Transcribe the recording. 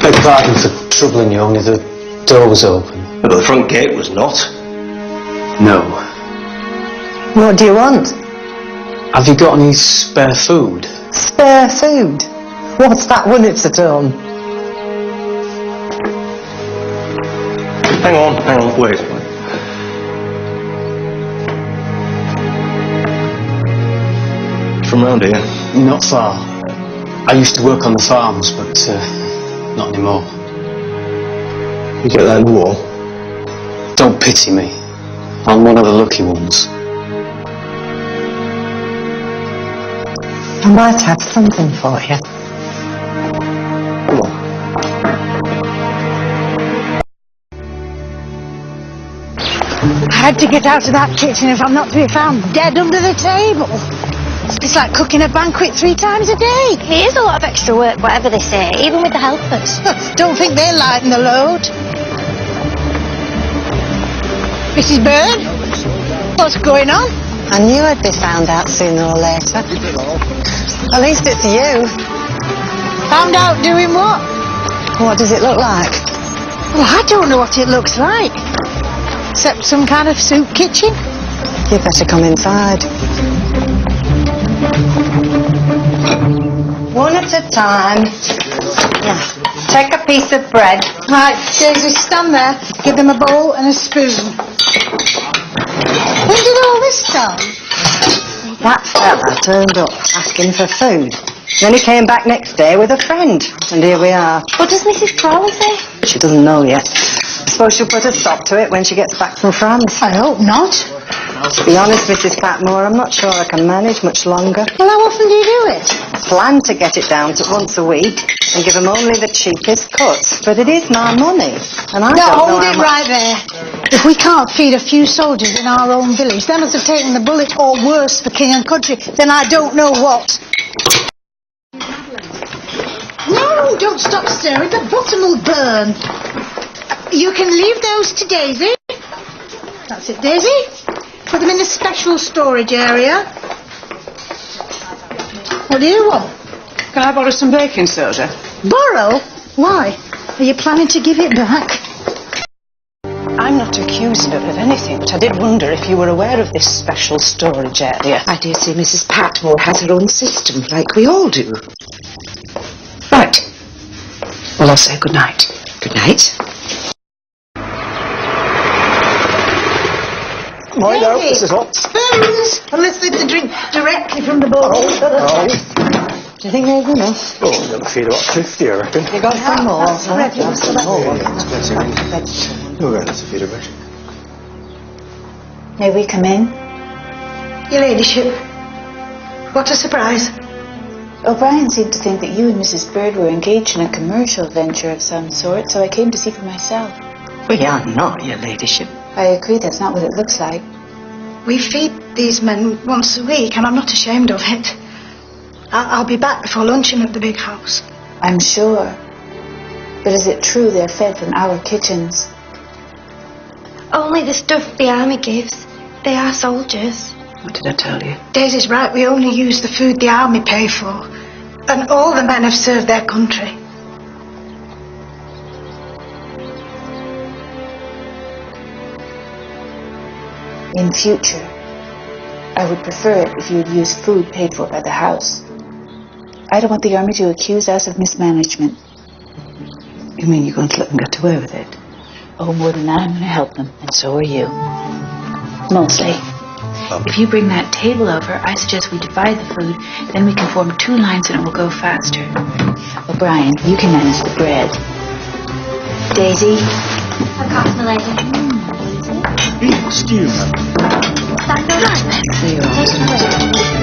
Beg pardon for troubling you, only the door was open. But the front gate was not. No. What do you want? Have you got any spare food? Spare food? What's that when it's at home? Hang on, wait. From round here? Not far. I used to work on the farms, but not anymore. You get that in the wall? Don't pity me. I'm one of the lucky ones. I might have something for you. Come on. I had to get out of that kitchen if I'm not to be found dead under the table. It's like cooking a banquet 3 times a day. It is a lot of extra work, whatever they say, even with the helpers. Don't think they lighten the load. Mrs. Bird, what's going on? I knew I'd be found out sooner or later. At least it's you. Found out doing what? What does it look like? Well, I don't know what it looks like. Except some kind of soup kitchen. You better come inside. One at a time. Now, take a piece of bread. Right, Daisy, stand there. Give them a bowl and a spoon. When did all this start? That fella turned up asking for food. Then he came back next day with a friend. And here we are. What does Mrs. Crowley say? She doesn't know yet. I suppose she'll put a stop to it when she gets back from France. I hope not. To be honest, Mrs. Patmore, I'm not sure I can manage much longer. Well, how often do you do it? Plan to get it down to once a week and give them only the cheapest cuts. But it is my money, and I don't know hold how it much... right there. If we can't feed a few soldiers in our own village, they must have taken the bullet or worse for king and country, then I don't know what. No, don't stop stirring, the bottom will burn. You can leave those to Daisy. That's it, Daisy. Put them in the special storage area. What do you want? Can I borrow some baking soda? Borrow? Why? Are you planning to give it back? I'm not accusing her of anything, but I did wonder if you were aware of this special storage area. I dare say Mrs. Patmore has her own system, like we all do. Right. Well, I'll say good night. Good night. Mind out, this is hot. Spoons! Unless they drink directly from the bowl. Do you think there's enough? Oh, you're going to feed about 50, I reckon. You got some more? Oh, we're going to feed a bit. May we come in? Your ladyship. What a surprise. O'Brien seemed to think that you and Mrs. Bird were engaged in a commercial venture of some sort, so I came to see for myself. We are not, your ladyship. I agree that's not what it looks like. We feed these men once a week, and I'm not ashamed of it. I'll be back before luncheon at the big house. I'm sure. But is it true they're fed from our kitchens? Only the stuff the army gives. They are soldiers. What did I tell you? Daisy's right, we only use the food the army pay for. And all the men have served their country. In future, I would prefer it if you would use food paid for by the house. I don't want the army to accuse us of mismanagement. You mean you're going to let them get away with it? Oh, more than that, I'm going to help them, and so are you. Mostly. If you bring that table over, I suggest we divide the food, then we can form 2 lines and it will go faster. O'Brien, you can manage the bread. Daisy? I've got my lady. Stew, man. That's all right. See you all.